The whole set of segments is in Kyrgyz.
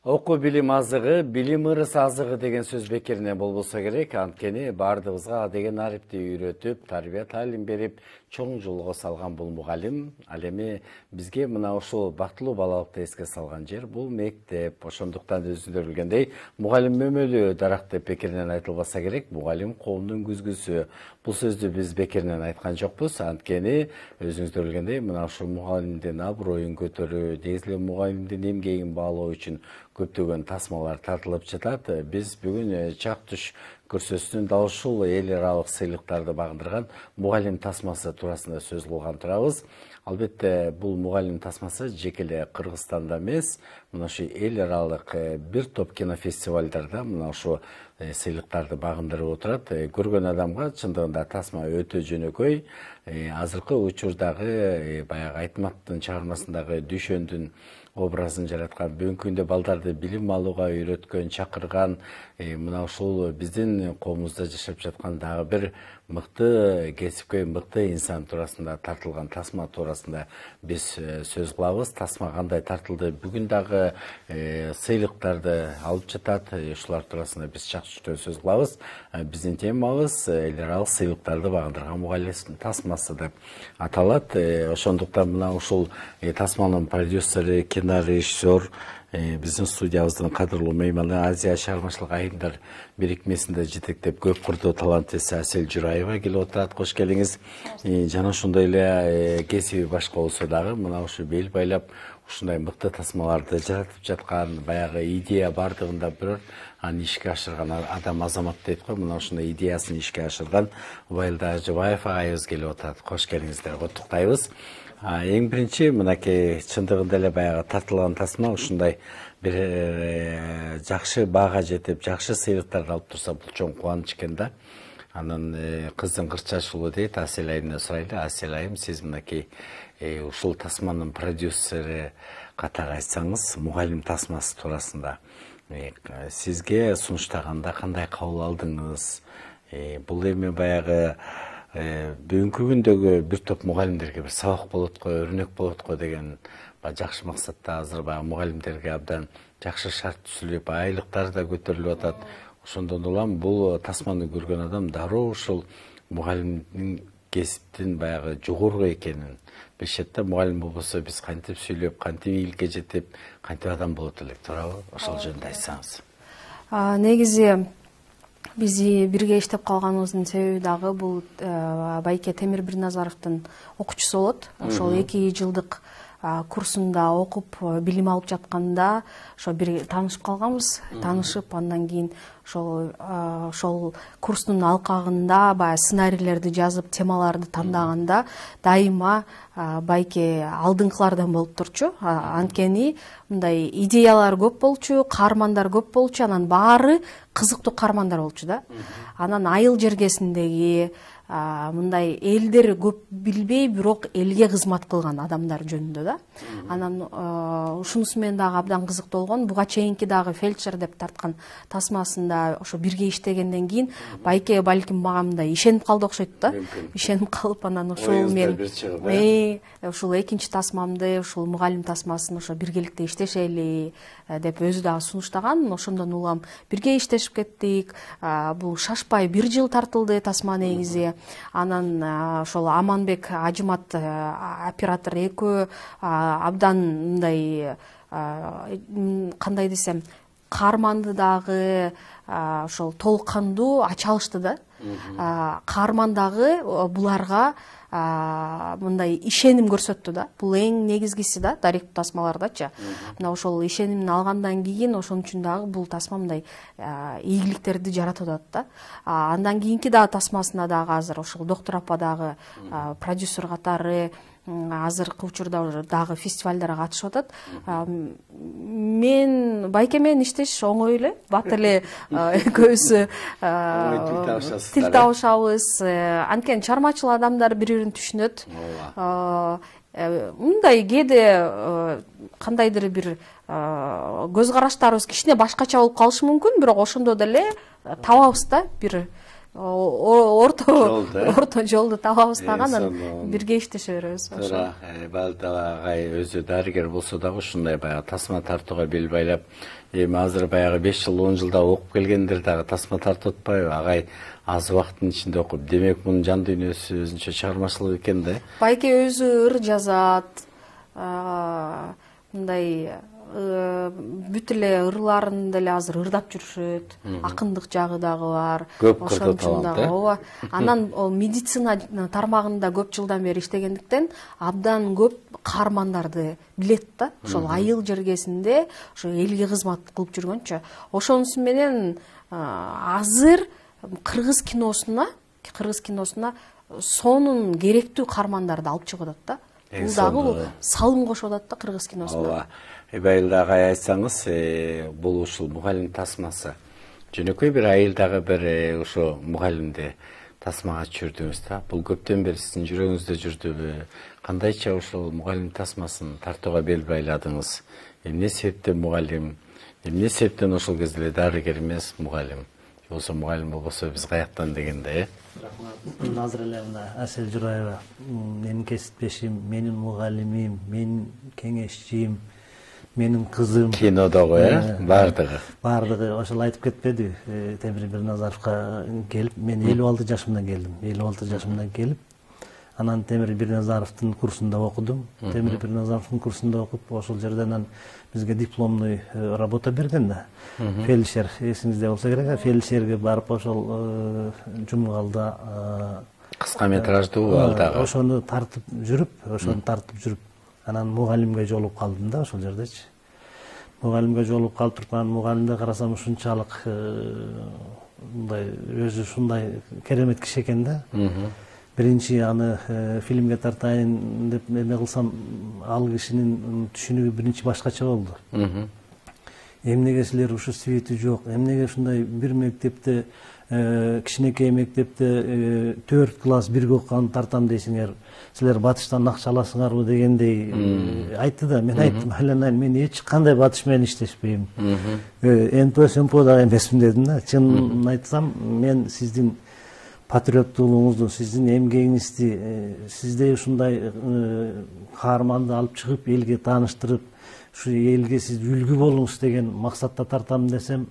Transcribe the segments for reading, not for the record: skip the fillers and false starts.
Окуу билим азыгы, билим ырыс азыгы деген сөз бекеринен болбосо керек. Анткени бардыгыбызга деген арипти үйрөтүп, тарбия талим берип, чоң жолго салган бул мугалим. Ал эми бизге мына ушул бактылуу балалыкты эске салган жер бул мектеп. Ошондуктан өзүңөр билгендей, мугалим мөмөлүү дарак деп бекеринен айтылбаса керек. Мугалим коомдун күзгүсү. Бул сөздү биз бекеринен айткан жокпуз. Анткени өзүңүздөр билгендей, мына ушул мугалимдин аброюн көтөрүү, деги эле мугалимдин эмгегин баалоо үчүн көптөгөн тасмалар тартылып жатат. Биз бүгүн чак түш көрсөтүүнүн дал ушул эл аралык сыйлыктарды багындырган мугалим тасмасы туурасында сөз кылган турабыз. Албетте бул мугалим тасмасы жеке эле Кыргызстанда эмес, мына ушу эл аралык бир топ кинофестивалдарда мына ушу сыйлыктарды багындырып отурат. Көргөн адамга чындыгында тасма өтө жөнөкөй. Азыркы учурдагы баягы Айтматтын чыгармасындагы Дүйшөндүн образын жараткан, бүгүнкү күндө балдарды билим алууга үйрөткөн, чакырган, мына ушул биздин коомубузда жашап жаткан дагы бир мыкты кесипкөй, мыкты инсан туурасында тартылган тасма туурасында биз сөз кылабыз. Тасма кандай тартылды, бүгүн дагы сыйлыктарды алып жатат. Ушулар туурасында биз чак түштөн сөз кылабыз. Биздин темабыз эл аралык сыйлыктарды багындырган мугалим тасмасы деп аталат. Ошондуктан мына ушул тасманын продюсери, кинорежиссер, биздин студиябыздын кадырлуу мейманы, Азия чыгармачылык айымдар бирикмесинде жетектеп көп курдуу талантеси Асель Жураева келип отурат. Кош келиңиз. Жана ошондой эле кесиби башка болсо дагы мына ушу бел байлап ушундай мыкты тасмаларды жаратып жаткан, баягы идея бардыгында бирөө аны ишке ашырган адам азамат дейт го. Мына ушундай идеясын ишке ашырган Убайылда Ажыбаев агайыбыз келип отурат. Кош келиңиздер, куттуктайбыз. Эң биринчи мынакей чындыгында эле баягы тартылган тасма ушундай бир жакшы баага жетип, жакшы сыйлыктарды алып турса, бул чоң кубаныч экен да. Анан кыздын кырчаш уулу дейт, Асель айымдан сурайлы. Асель айым, сиз мынакей ушул тасманын продюсери катары айтсаңыз, мугалим тасмасы туурасында сизге сунуштаганда кандай кабыл алдыңыз? Бул эми баягы бүгүнкү күндөгү бир топ мугалимдерге бир сабак болот го, өрнөк болот го деген жакшы максатта азыр баягы мугалимдерге абдан жакшы шарт түзүлүп, айлыктары да көтөрүлүп атат. Ошондон улам бул тасманы көргөн адам дароо ушул мугалимдин кесиптин баягы жогору экенин билишет да. Мугалим болбосо биз кантип сүйлөп, кантип ийгиликке жетип, кантип адам болот элек, туурабы? Ошол жөнүндө айтсаңыз. Негизи биз бирге иштеп калганыбыздын себеби дагы бул Байке Темир Бирназаровдун окуучусу болот. Ошол 2 жылдык курсунда окуп, билим алып жатканда ошо бир таанышып калганбыз. Таанышып, андан кийин ошол курстун алкагында баягы сценарийлерди жазып, темаларды тандаганда дайыма Байке алдыңкылардан болуп турчу. Анткени мындай идеялар көп болчу, каармандар көп болчу, анан баары кызыктуу каармандар болчу да. Анан айыл жергесиндеги мындай элдер көп билбей, бирок элге кызмат кылган адамдар жөнүндө да. Анан ушунусу менен дагы абдан кызыктуу болгон. Буга чейинки дагы фельдшер деп тарткан тасмасында ошо бирге иштегенден кийин Байке балким мага мындай ишенип калды окшойт да. Ишенип калып, анан ушул мен ушул экинчи тасмамды, ушул мугалим тасмасын ошо биргеликте иштешели деп өзү дагы сунуштаган. Ошондон улам бирге иштешип кеттик. Бул шашпай 1 жыл тартылды тасма негизи. Анан ошол Аманбек Ажымат оператор экөө абдан мындай кандай десем, каарманды дагы ошол толук кандуу ача алышты да. Каарман дагы буларга мындай ишеним көрсөттү да. Бул эң негизгиси да, даректүү тасмалардачы. Мына ошол ишенимин алгандан кийин ошон үчүн дагы бул тасма мындай ийгиликтерди жаратып атат да. Андан кийинки дагы тасмасына дагы азыр ошол доктор апа дагы продюсер катары азыркы учурда дагы фестивалдарга катышып атат. Мен Байке менен иштеш оңой эле, бат эле экөөбүз тил табышабыз. Анткени чыгармачыл адамдар бири-бирин түшүнөт. Мындай кээде кандайдыр бир көз караштарыбыз кичине башкача болуп калышы мүмкүн, бирок ошондо деле табабыз да бир орто жолду табабыз дагы анан бирге иштеше беребиз. Туура, балда агай өзү дарыгер болсо дагы ушундай баягы тасма тартууга бел байлап, эми азыр баягы 5 жыл 10 жылда окуп келгендер дагы тасма тартып атпайбы? Агай аз убакыттын ичинде окуп, демек мунун жан дүйнөсү өзүнчө чыгармачылык экен да. Байке өзү ыр жазат, мындай бүт эле ырларын деле азыр ырдап жүрүшөт, акындык жагы дагы бар. Ошон үчүн дагы ооба. Анан ол медицина тармагында көп жылдан бери иштегендиктен абдан көп каармандарды билет да. Ошол айыл жергесинде ошо элге кызмат кылып жүргөнчө. Ошонусу менен азыр кыргыз киносуна сонун керектүү каармандарды алып чыгып атат да. Бул дагы салым кошуп атат да кыргыз киносуна. Ооба. Эбайылда агай айтсаңыз, бул ушул мугалим тасмасы. Жөнөкөй бир айылдагы бир ошо мугалимди тасмага түшүрдүңүз да. Бул көптөн бери сиздин жүрөгүңүздө жүрдүбү? Кандайча ошол мугалим тасмасын тартууга бел байладыңыз? Эмне себептен мугалим? Эмне себептен ошол кезде эле дарыгер эмес мугалим? Болсо мугалим болбосо биз каяктан дегенде, Рахмат. Азыр эле мына Асель Жураева менин кесиптешим, менин мугалимим, менин кеңешчим, менин кызым. Кинодогу, бардыгы ошол айтып кетпеди. Темир Бирназаровга келип, мен 56 жашымда келдим. 56 жашымда келип, анан Темир Бирназаровдун курсунда окудум. Темир Бирназаровдун курсунда окуп, ошол жерден бизге дипломный работа берген да. Фельдшер, эсиңизде болсо керек, фельдшерге барып ошол Жумгалда кыска метраждуу алдагы. Ошону тартып жүрүп, анан мугалимге жолугуп калдым да ошол жердечи. Мугалимге жолугуп калып туруп, анан мугалимди карасам ушунчалык мындай өзү ушундай керемет киши экен да. Биринчи аны фильмге тартайын деп эме кылсам, ал кишинин түшүнүгү биринчи башкача болду. Эмнеге силер ушу свети жок, эмнеге ушундай бир мектепте, кичинекей мектепте 4 класс бирге окуган тартам дейсиңер, силер батыштан акча аласыңарбы дегендей айтты да. Мен айттым, айланайын, мен эч кандай батыш менен иштешпейм. НПО СМПО дагы эмесмин дедим да. Чынын айтсам, мен сиздин патриоттуулугуңузду, сиздин эмгегиңизди, сиздей ушундай каарманды алып чыгып, элге тааныштырып, ушу элге сиз үлгү болуңуз деген максатта тартам десем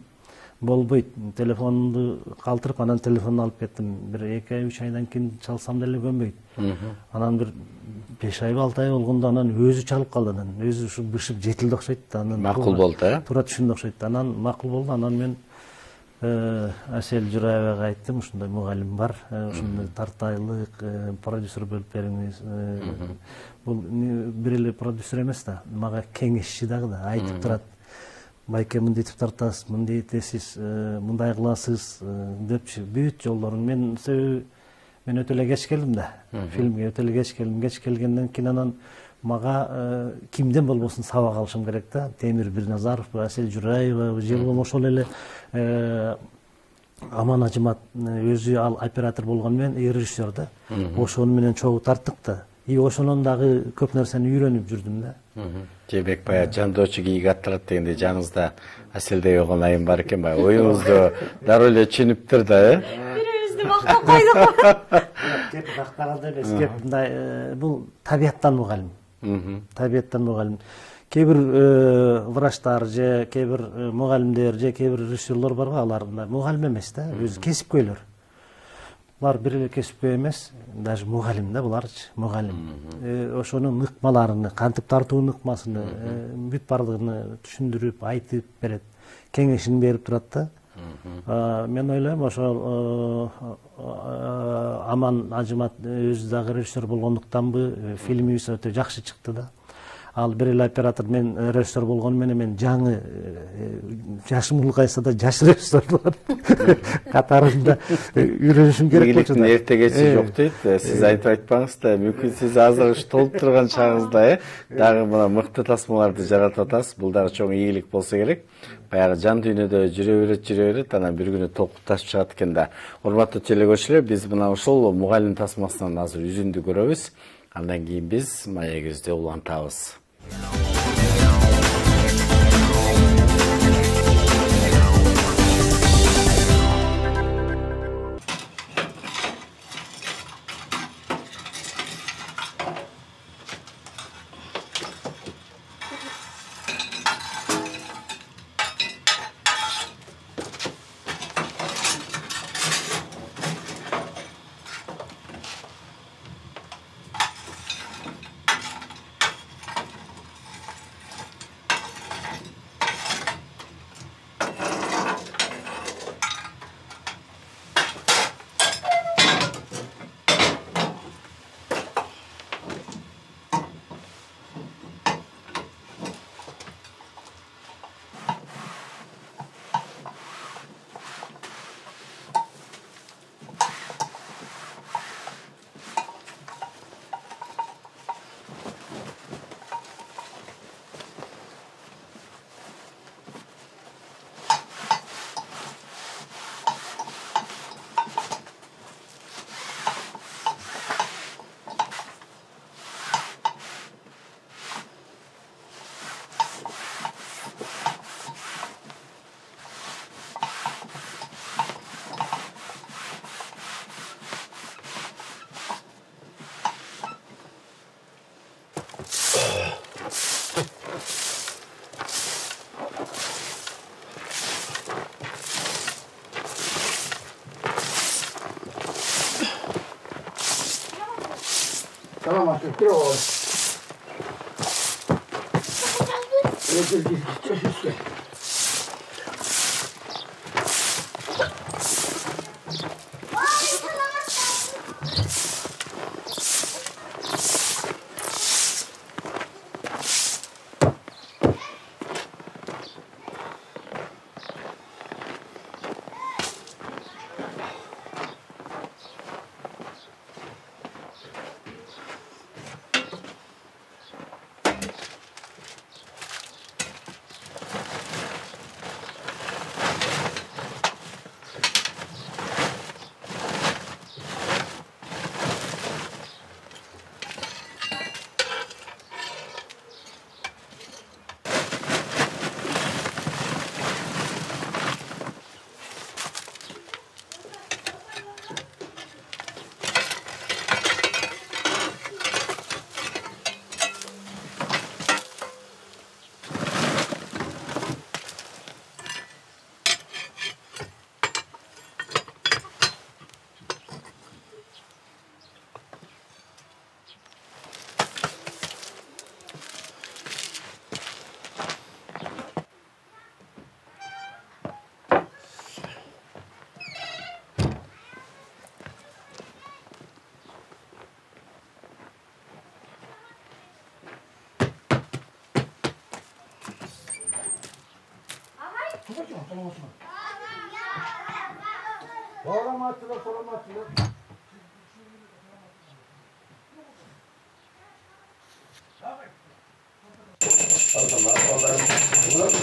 болбойт. Телефонду калтырып, анан телефонду алып кеттим. Бир 2-3 айдан кийин чалсам деле көнбөйт. Анан бир 5 ай 6 ай болгондо анан өзү чалып калды. Анан өзү ушу бышып жетилди окшойт. Анан макул болду, туура түшүндү окшойт. Анан макул болду. Анан мен Асель Жураевага айттым, ушундай мугалим бар, ушундай тартайлык продюсер болуп бериңиз. Бул бир эле продюсер эмес да, мага кеңешчи дагы да айтып турат. Байке мындайтып тартасыз, мындай этесиз, мындай кыласыз депчи бүт жолдорун мен өтө эле кеч келдим да. Фильмге өтө эле кеч келдим. Кеч келгенден кийин анан мага кимден болбосун сабак алышым керек да. Темир Бирназаров, Асель Жураева, же болбосо ошол эле Аман Ажымат өзү ал оператор болгон менен режиссер да. Ошону менен чогуу тарттык да. И ошонун дагы көп нерсени үйрөнүп жүрдүм да. Жебек бая жандоочу кийик аттырат дегенде жаныңызда Аселдей болгон айым бар экен бая. Оюңузду дароо эле түшүнүптүр да, Бирибизди мактап койдук. Кеп мактаганда эмес, кеп мындай бул табияттан мугалим. Табияттан мугалим. Кээ бир врачтар же кээ бир мугалимдер же кээ бир режиссерлор барбы, алар мугалим эмес да, өзү кесипкөйлөр. Булар бир эле кесипкөй эмес, даже мугалим да буларчы, мугалим. Ошонун ыкмаларын, кантип тартуунун ыкмасын бүт бардыгын түшүндүрүп, айтып берет, кеңешин берип турат да. Мен ойлойм, ошол Аман Ажымат өзү дагы режиссер болгондуктанбы, фильмибиз өтө жакшы чыкты да. Ал бир эле оператор, мен режиссер болгону менен мен жаңы жашым улгайса да жаш режиссерлор катарында үйрөнүшүм керек болчу да. Эртегечи жок дейт. Сиз айтып айтпаңыз да, мүмкүн сиз азыр ушу толуп турган чагыңызда дагы мына мыкты тасмаларды жаратып атасыз. Бул дагы чоң ийгилик болсо керек. Баягы жан дүйнөдө жүрө берет, анан бир күнү толкупташып чыгат экен да. Урматтуу телегөрүүчүлөр, биз мына ушул мугалим тасмасынан азыр үзүндү көрөбүз. Андан кийин биз маегибизди улантабыз.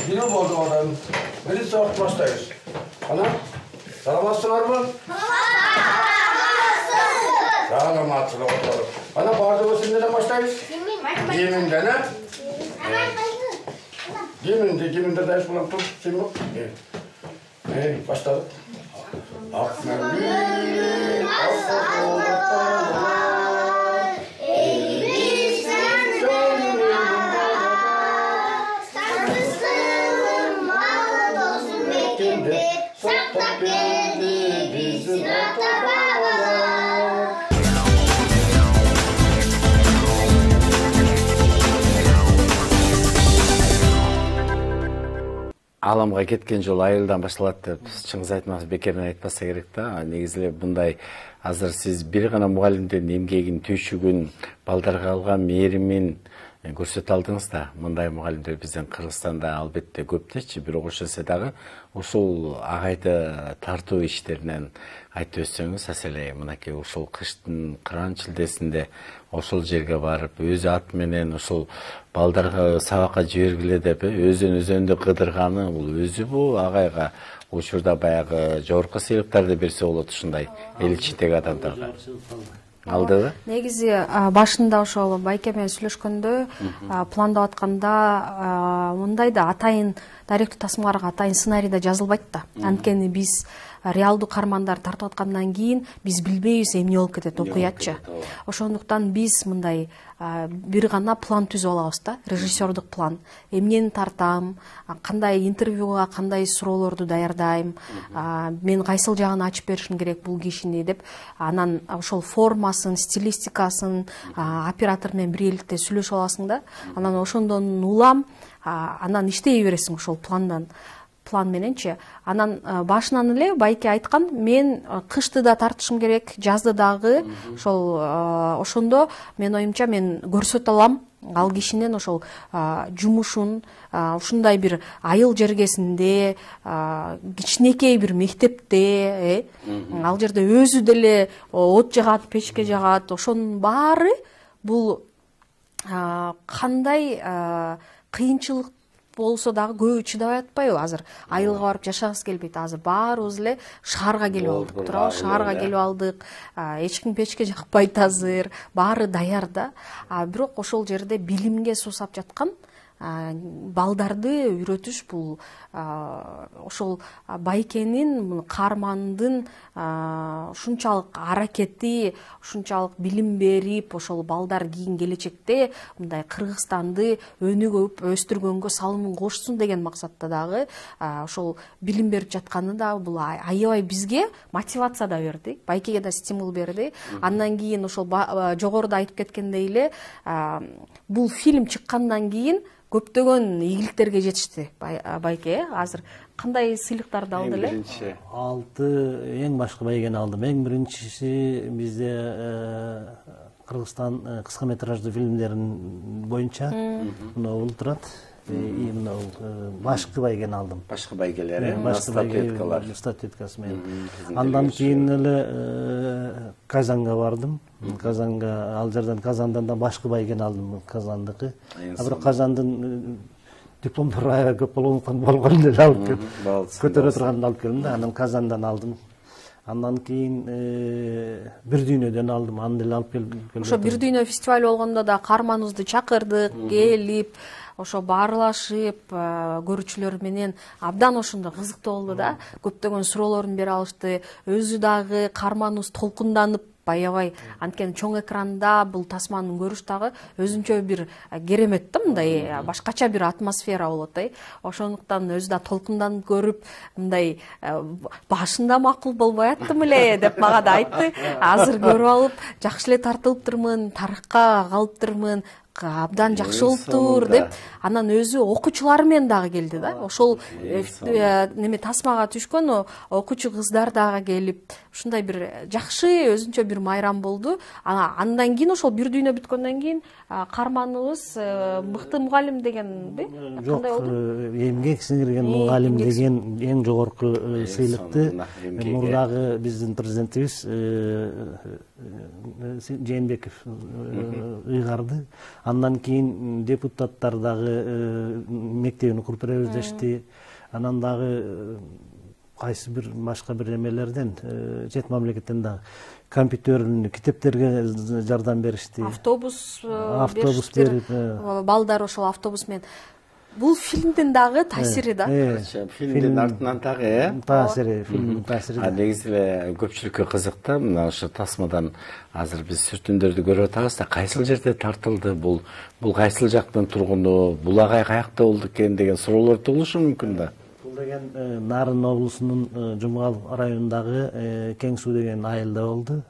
Yine oldu oradan. Beni sağırtmaçtayız. Ana, salamazsınlar mı? Salamatçılık oturalım. Ana, bardağımızın neden başlayız? Giyiminde ne? Giyiminde ders bulan tut. Şimdi başladık. Akmevlü, Аламга кеткен жол айылдан башталат деп чыңгыз айтмакчы бекерден айтпаса керек да. Негизи эле мындай азыр сиз бир гана мугалимдин эмгегин, түйшүгүн, балдарга алган мээримин көрсөтө алдыңыз да. Мындай мугалимдер биздин Кыргызстанда албетте көптөчү, бирок ошол дагы ушул агайды тартуу иштеринен айтып өтсөңүз, аселе мынакей ушул кыштын кыран чилдесинде ошол жерге барып, өзү ат менен ушул балдарга сабакка жибергиле деп, өзүндө кыдырганы бул өзү бул агайга учурда баягы жогорку сыйлыктарды берсе болот ушундай эл ичиндеги адамдарга. Алдыбы? Негизи башында ошол Байке менен сүйлөшкөндө, пландап атканда мындай да атайын даректүү тасмаларга атайын сценарийде жазылбайт да. Анткени биз реалдуу кармандар тартып аткандан кийин биз билбейбиз эмне болуп кетет окуятчы. Ошондуктан биз мындай бир гана план түзүп алабыз да, режиссердук план. Эмнени тартам, кандай интервьюга кандай суроолорду даярдайм, мен кайсыл жагын ачып беришим керек бул кишини деп, анан ошол формасын, стилистикасын оператор менен биргеликте сүйлөшүп аласың да. Анан ошондон улам, анан иштей бересиң ошол план мененчи. Анан башынан эле Байке айткан, мен кышты да тартышым керек, жазды дагы. Ошондо мен оюмча мен көрсөтө алам ал кишинин ошол жумушун, ушундай бир айыл жергесинде, кичинекей бир мектепте, ал жерде өзү деле от жагат, печке жагат, ошонун баары бул кандай кыйынчылык болсо дагы көбү чыдабай атпайбы? Азыр айылга барып жашагыбыз келбейт. Азыр баарыбыз эле шаарга келип алдык, туурабы? Шаарга келип алдык. Эч ким печке жакпайт азыр. Баары даяр да. Бирок ошол жерде билимге суусап жаткан балдарды үйрөтүш бул ошол байкенин каармандын ушунчалык аракети, ушунчалык билим берип, ошол балдар кийин келечекте мындай Кыргызстанды өнүгүп өстүргөнгө салымын кошсун деген максатта дагы ошол билим берип жатканы да бул аябай бизге мотивация да берди, байкеге да стимул берди. Андан кийин ошол жогоруда айтып кеткендей эле бул фильм чыккандан кийин көптөгөн ийгиликтерге жетишти байке. Азыр кандай сыйлыктарды алды эле? 6 эң башкы байгени алдым. Эң биринчиси бизде Кыргызстан кыска метраждуу фильмдерин боюнча мына бул турат. Мына башкы байгени алдым. Башкы байгелери, статуэткасы менен. Андан кийин эле Казанга бардым. Казанга, ал жерден Казандан да башкы байгени алдым, Казандыкы. Бирок Казандын дипломдору аябай көп болгон эле алып келип, көтөрө турганды алып келдим да, анан Казандан алдым. Андан кийин Бир дүйнөдөн алдым, аны деле алып келдим. Ошо Бир дүйнө фестиваль болгондо да каарманыбызды чакырдык, келип, ошо баарлашып, көрүүчүлөр менен абдан ошондо кызыктуу болду да. Көптөгөн суроолорун бере алышты. Өзү дагы каарманыбыз толкунданып, аябай анткени чоң экранда бул тасманы көрүш дагы өзүнчө бир керемет да, мындай башкача бир атмосфера болот да. Ошондуктан өзү да толкунданып көрүп, мындай башында макул болбой аттым эле деп мага да айтты. Азыр көрүп алып, жакшы эле тартылыптырмын, тарыхка калыптырмын, абдан жакшы болуптур деп. Анан өзү окуучулары менен дагы келди да. Ошол неме тасмага түшкөн окуучу кыздар дагы келип, ушундай бир жакшы өзүнчө бир майрам болду. Андан кийин ошол Бир дүйнө бүткөндөн кийин каарманыбыз мыкты мугалим дегенби? Жок, эмгек сиңирген мугалим деген эң жогорку сыйлыкты мурдагы биздин президентибиз Жээнбеков ыйгарды. Андан кийин депутаттар дагы мектебин куруп беребиз дешти. Анан дагы кайсы бир башка бир эмелерден, чет мамлекеттен дагы компьютерин, китептерге жардам беришти. Автобус берип, балдар ошол автобус менен. Бул фильмдин дагы таасири да. Фильмдин артынан дагы, таасири, фильмдин таасири. Негизи эле көпчүлүккө кызык да, мына ошо тасмадан азыр биз сүртүндөрдү көрүп атабыз да, кайсыл жерде тартылды бул кайсыл жактын тургуну, бул агай каякта болду экен деген суроолор туулушу мүмкүн да. Бул деген Нарын облусунун Жумгал районундагы Кең суу деген айылда болду.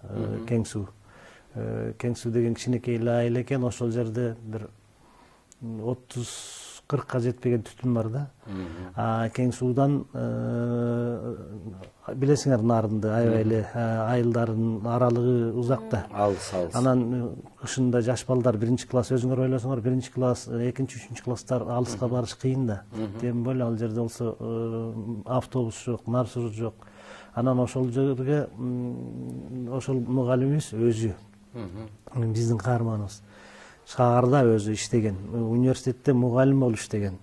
Кең суу деген кичинекей эле айыл экен, ошол жерде бир 30-40ка жетпеген түтүн бар да. Кең суудан билесиңер Нарынды аябай эле айылдардын аралыгы узакта. Алыс. Анан ушунда жаш балдар 1-класс, өзүңөр ойлосоңор 1-класс, 2-3 класстар алыска барыш кыйын да. Тем более ал жерде болсо автобус жок, нарсыр жок. Анан ошол жерге ошол мугалимибиз өзү биздин каарманыбыз шаарда өзү иштеген, университетте мугалим болуп иштеген.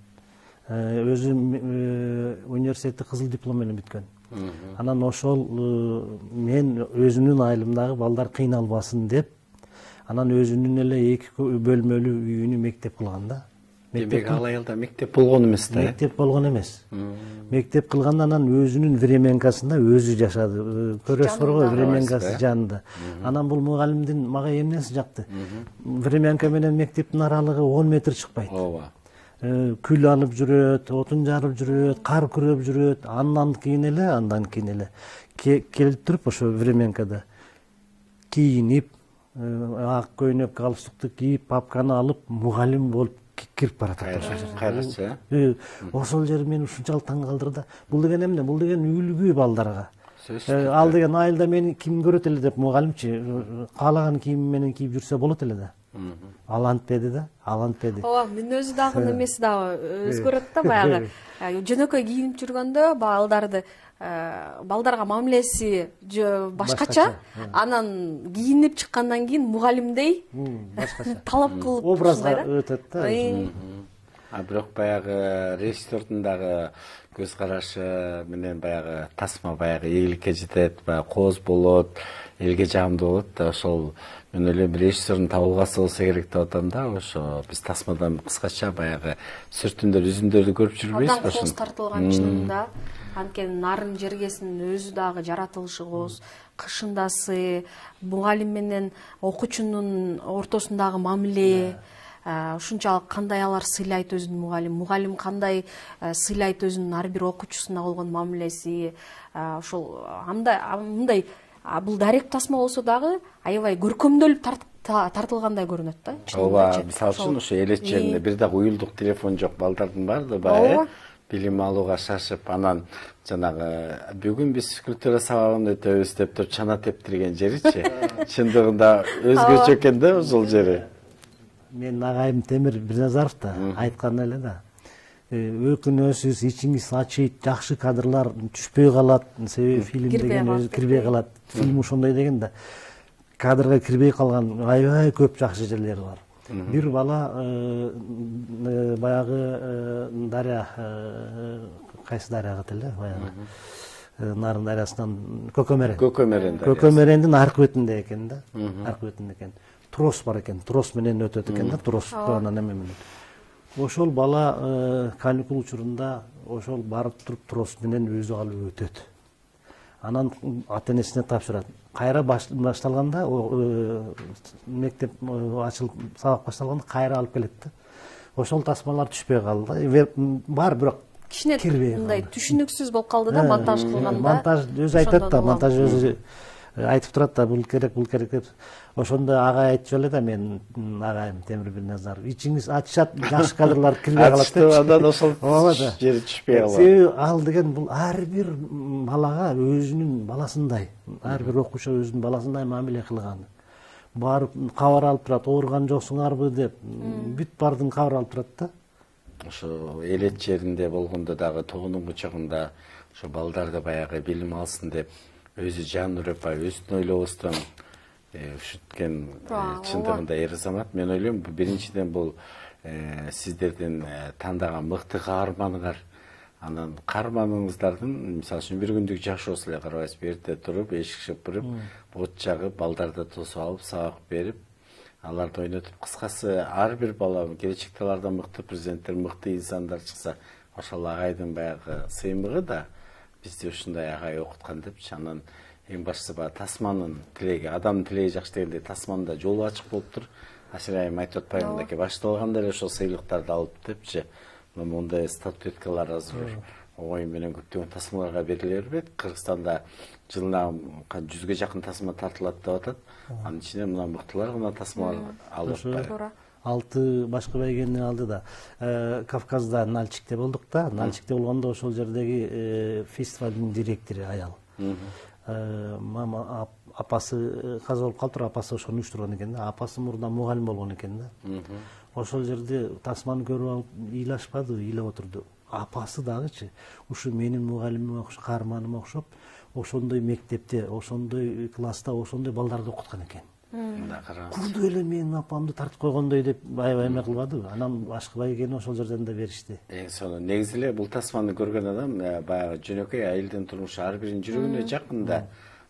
Өзү университетти кызыл диплом менен бүткөн. Анан ошол мен өзүмдүн айылымдагы балдар кыйналбасын деп, анан өзүнүн эле 2 бөлмөлүү үйүнү мектеп кылган да. Демек ал айылда мектеп болгон эмес да. Мектеп болгон эмес. Мектеп кылганда анан өзүнүн временкасында өзү жашады. Көрөсүздөр го временкасы жанында. Анан бул мугалимдин мага эмнеси жакты? Временка менен мектептин аралыгы 10 метр чыкпайт. Ооба. Күл алып жүрөт, отун жарып жүрөт, кар күрөп жүрөт. Андан кийин эле келип туруп ошо временкада кийинип, ак көйнөк, галстукту кийип, папканы алып, мугалим болуп кирип баратат ошол жерге. Ошол жер мени ушунчалык таң калтырды. Бул деген эмне? Бул деген үлгү балдарга. Ал деген айылда мени ким көрөт эле деп мугалимчи каалаган кийим менен кийип жүрсө болот эле да. Ал антпеди да, ал антпеди. Ооба, мен өзү дагы немеси дагы өзгөрөт да баягы. Жөнөкөй кийинип жүргөндө балдарга мамилеси башкача, анан кийинип чыккандан кийин мугалимдей башкача талап кылып образга өтөт да. Бирок баягы режиссердун дагы көз карашы менен баягы тасма баягы ийгиликке жетет, баягы кооз болот, элге жагымдуу болот да. Ошол мен ойлойм режиссердун табылгасы болсо керек деп атам да. Ошо биз тасмадан кыскача баягы сүртүмдөр, үзүмдөрдү көрүп жүрбөйбүзбү? Абдан кооз тартылган чынында. Анткени нарын жергесинин өзү дагы жаратылышы кооз, кышындасы, мугалим менен окуучунун ортосундагы мамиле, ушунчалык кандай алар сыйлайт өзүн мугалим кандай сыйлайт өзүнүн ар бир окуучусуна болгон мамилеси, ошол мындай бул дарек тасма болсо дагы аябай көркөмдөлүп тартылгандай көрүнөт да. Ооба, мисалы үчүн ошо элет жеринде бир дагы уюлдук телефон жок балдардын баары баягы билим алууга шашып, анан жанагы бүгүн биз культура сабагын өтөбүз деп туруп чана тептирген жеричи чындыгында өзгөчө экен да ошол жери. Менин агайым Темир Бирназаров да айткан эле да. Өкүнөсүз, ичиңиз ачыйт, жакшы кадрлар түшпөй калат, себеби фильм деген өзү кирбей калат. Фильм ошондой деген да. Кадрга кирбей калган аябай көп жакшы жерлери бар. Бир бала баягы даря, кайсы дарыяга эле баягы Нарын дарыясынан Көкөмөрөндүн аркы бетинде экен да. Аркы бетинде экен. Трос бар экен, трос менен өтөт экен да, трос анан эме менен. Ошол бала каникул учурунда ошол барып туруп трос менен өзү алып өтөт. Анан ата-энесине тапшырат. Кайра башталганда, мектеп ачылып, сабак башталганда кайра алып келет да. Ошол тасмалар түшпөй калды. Бар, бирок кичине мындай түшүнүксүз болуп калды да, монтаж кылганда. Монтаж өзү айтат да, монтаж өзү айтып турат да, бул керек деп. Ошондо агай айтчу эле да, мен агайым Темир Бирназаров. Ичиңиз ачышат, жакшы кадрлар кирбей калат деп. Андан ошол жери түшпөй калат. Себеби ал деген бул ар бир балага өзүнүн баласындай, ар бир окуучу өзүнүн баласындай мамиле кылган. Барып кабар алып турат, ооруган жоксуңарбы деп, бүт бардын кабар алып турат да. Ошо элет жеринде болгондо дагы тоонун чагында ошо балдарды баягы билим алсын деп өзү жан урапай, өзүн ойлобостон ушуткен чындыгында эр азамат. Мен ойлойм, биринчиден бул сиздердин тандаган мыкты каарманыңар. Анан каарманыңыздардын, мисалы үчүн бир күндүк жашоосу эле карабайсыз, эрте туруп, эшик шыпырып, от жагып, балдарды тосуп алып, сабак берип, аларды ойнотуп, кыскасы ар бир бала келечекте алардан мыкты президенттер, мыкты инсандар чыкса, ошол агайдын баягы сыймыгы да бизди ушундай агай окуткан депчи. Анан эң башкысы баягы тасманын тилеги, адамдын тилеги жакшы дегенде тасманын да жолу ачык болуптур. Ашырайым айтып атпаймын мынакей башталганда эле ошол сыйлыктарды алып депчи. Мондай статуэткалар азыр ой менен көптөгөн тасмаларга бериле бербейт. Кыргызстанда жылына 100ге жакын тасма тартылат деп атат. Анын ичинен мына мыктылар гана тасмалар алып атпайбы? 6 башкы байгени алды да. Кавказда Нальчикте болдук да. Нальчикте болгондо ошол жердеги фестивалдын директору аял. Мама апасы каза болуп калыптыр, апасы ошону уюштурган экен да. Апасы мурда мугалим болгон экен да. Ошол жерде тасманы көрүп алып ыйлашпады, ыйлап отурду. Апасы дагычы ушу менин мугалимиме окшоп, каарманыма окшоп, ошондой мектепте, ошондой класста, ошондой балдарды окуткан экен. Курду эле менин апамды тартып койгондой деп аябай эме кылбадыбы? Анан башкы байгени ошол жерден да беришти. Сону негизи эле бул тасманы көргөн адам баягы жөнөкөй айылдын турмушу ар биринин жүрөгүнө жакын да.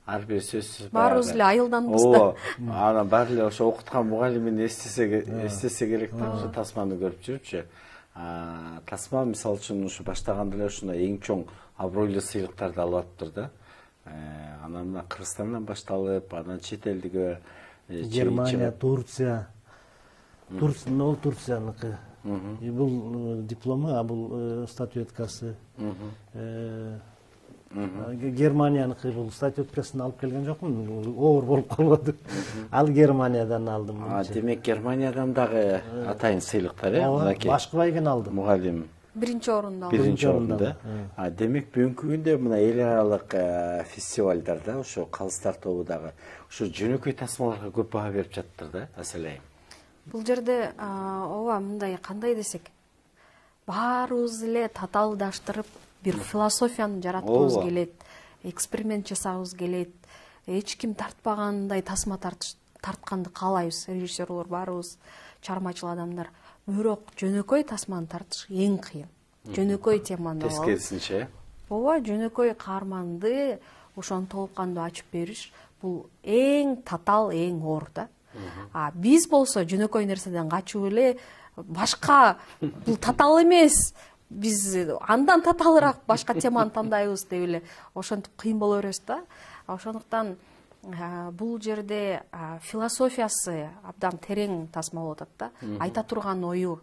Ар бир сөзсүз баарыбыз эле айылданбыз да. Анан баары эле ошо окуткан мугалимин эстесе керек да, ошо тасманы көрүп жүрүпчү. Тасма мисалы үчүн ушу баштаганда эле ушуна эң чоң абройлуу сыйлыктарды алып атыптыр да. Анан мына Кыргызстандан башталып, анан чет элдиге Германия, Турция. Турцияныкы. Бул диплому, а бул статуэткасы. Германияныкы бул статуэткасын алып келген жокмун, оор болуп калбады. Ал Германиядан алдым. Демек Германиядан дагы атайын сыйлыктар, мынакей. Башкы байгени алдым. Мугалим. Биринчи орунда. Биринчи орунда. Демек бүгүнкү күндө мына эл аралык фестивалдарда ошо Калыстар тобу дагы ошо жөнөкөй тасмаларга көп баа берип жатыптыр да, Аселайым. Бул жерде ооба мындай кандай десек, баарыбыз эле татаалдаштырып бир философияны жараткыбыз келет, эксперимент жасагыбыз келет. Эч ким тартпагандай тасма тартканды каалайбыз, режиссерлор баарыбыз, чыгармачыл адамдар. бирок жөнөкөй тасманы тартыш эң кыйын. Жөнөкөй теманы алып. Тескерисинче. Ооба, жөнөкөй каарманды ошону толук кандуу ачып бериш бул эң татаал, эң оор да. Биз болсо жөнөкөй нерседен качып эле башка бул татаал эмес, биз андан татаалыраак башка теманы тандайбыз деп эле ошентип кыйын боло беребиз да. Ошондуктан бул жерде философиясы абдан терең тасма болуп атат да. Айта турган ою,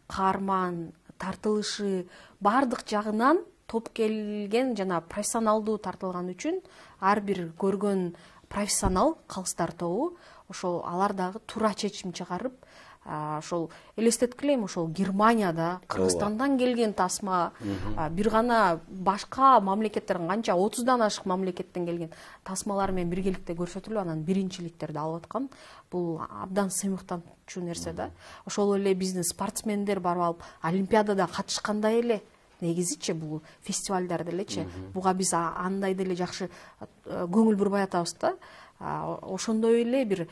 каарман, тартылышы бардык жагынан топ келген жана профессионалдуу тартылган үчүн ар бир көргөн профессионал калыстар тобу ошол алар дагы туура чечим чыгарып, ошол элестеткилейм, ошол Германияда, Кыргызстандан келген тасма, бир гана башка мамлекеттерден канча 30дан ашык мамлекеттен келген тасмалар менен биргеликте көрсөтүлүп, анан биринчиликтерди алып аткан. Бул абдан сыймыктанчу нерсе да. Ошол эле биздин спортсмендер барып алып Олимпиадада катышкандай эле. Негизичи бул фестивалдарда элечи. Буга биз андай деле жакшы көңүл бурбай атабыз да. Ошондой эле бир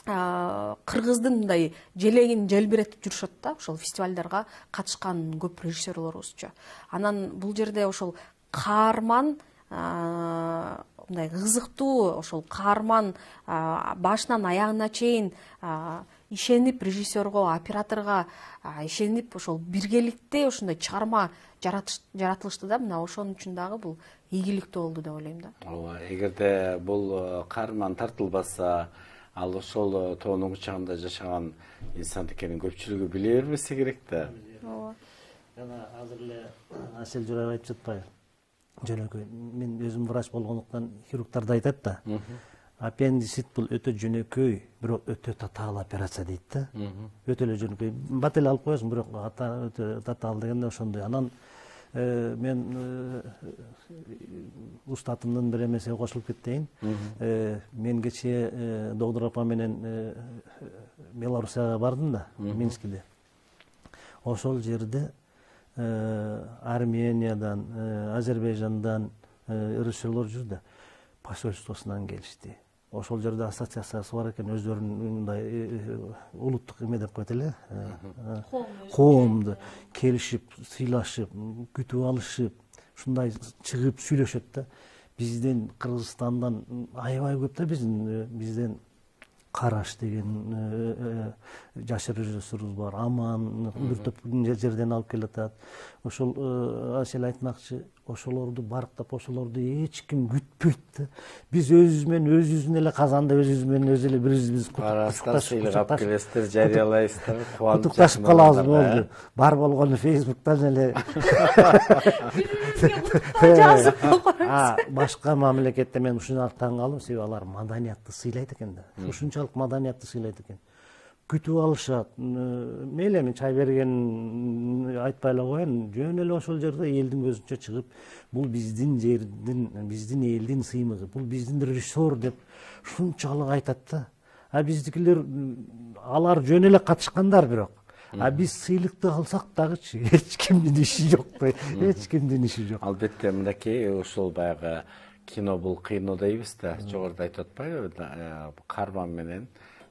кыргыздын мындай желегин желбиретип жүрүшөт да, ошол фестивалдарга катышкан көп режиссерлорубузчу. Анан бул жерде ошол каарман мындай кызыктуу, ошол каарман башынан аягына чейин ишенип режиссерго, операторго ишенип ошол биргеликте ошондой чыгарма жаратылышты да. Мына ошон үчүн дагы бул ийгиликтүү болду деп ойлойм да. Ооба, эгерде бул каарман тартылбаса, ал ошол тоонун кучагында жашаган инсан экенин көпчүлүгү биле бербесе керек да. Ооба. Жана азыр эле Асель Журабек айтып жатпайбы? Жөнөкөй. Мен өзүм врач болгондуктан хирургдар да айтат да. Аппендицит бул өтө жөнөкөй, бирок өтө татаал операция дейт да. Өтө эле жөнөкөй. Бат эле алып коесуң, бирок өтө татаал дегенде ошондой. Анан мен устатымдын бир эмесине кошулуп кетейин. Мен кечээ доктор апа менен Белоруссияга бардым да, Минскиде. Ошол жерде Армениядан, Азербайжандан режиссерлор жүрдү. Посольствосунан келишти. Ошол жерде ассоциациясы бар экен, өздөрүнүн мындай улуттук эме деп коет эле. Коомду келишип, сыйлашып, күтүп алышып, ушундай чыгып сүйлөшөт да. Бизден Кыргызстандан аябай көп да бизден Караш деген жаш режиссерубуз бар. Аман бир топ жерден алып келатат. Ошол Асель айтмакчы, ошолорду барктап, ошолорду эч ким күтпөйт да. Биз өзүбүздүн эле казанда өзүбүз эле биз куттукташып келесиздер, жарыялайсыздар, куттукташып калабыз болду. Бар болгону Facebooktан эле жазып койбойбуз. Башка мамлекетте мен ушуну таң калдым, себеби алар маданиятты сыйлайт экен да. Ушунчалык маданиятты сыйлайт экен. Күтүп алышат. Мейли эми чай берген айтпай эле коеюн, жөн эле ошол жерде элдин көзүнчө чыгып, бул биздин жердин, биздин элдин сыймыгы, бул биздин режиссер деп ушунчалык айтат да. Биздикилер алар жөн эле катышкандар бирок. Биз сыйлыкты алсак дагычы эч кимдин иши жок. Эч кимдин иши жок. Албетте мынакей ушул баягы кино бул кыйноо дейбиз да. Жогоруда айтып атпайбы? Каарман менен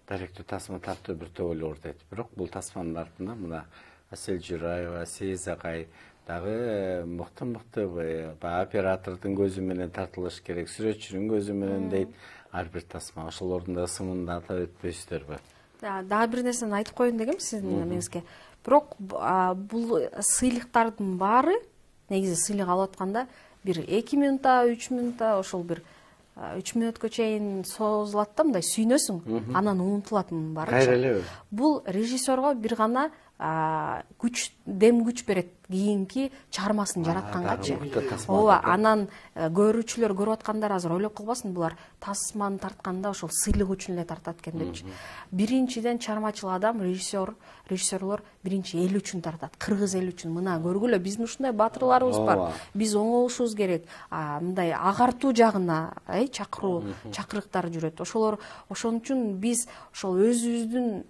даректүү тасма тартуу бир топ эле оор дейт. Бирок бул тасманын артында мына Асель Жураева, Сейиз агай дагы мыкты оператордун көзү менен тартылыш керек, сүрөтчүнүн көзү менен дейт. Ар бир тасма ошолордун да ысымын атап өтпөйсүздөрбү? Дагы бир нерсени айтып коеюн дегем сиздин эмеңизге. Бирок бул сыйлыктардын баары негизи сыйлык алып атканда бир 2 минутта, 3 минутта, ошол бир 3 мүнөткө чейин созулат да, мындай сүйнөсүң, анан унутулат мунун баары. Кайра эле бул режиссерго бир гана дем күч берет кийинки чыгармасын жараткангачы. Ооба, анан көрүүчүлөр көрүп аткандар азыр ойлоп калбасын, булар тасманы тартканда ошол сыйлык үчүн эле тартат экен депчи. Биринчиден чыгармачыл адам, режиссерлор биринчи эл үчүн тартат, кыргыз эл үчүн. Мына көргүлө, биздин ушундай баатырларыбыз бар. Биз оңолушубуз керек. Мындай агартуу жагына чакырыктар жүрөт. Ошон үчүн биз ошол өзүбүздүн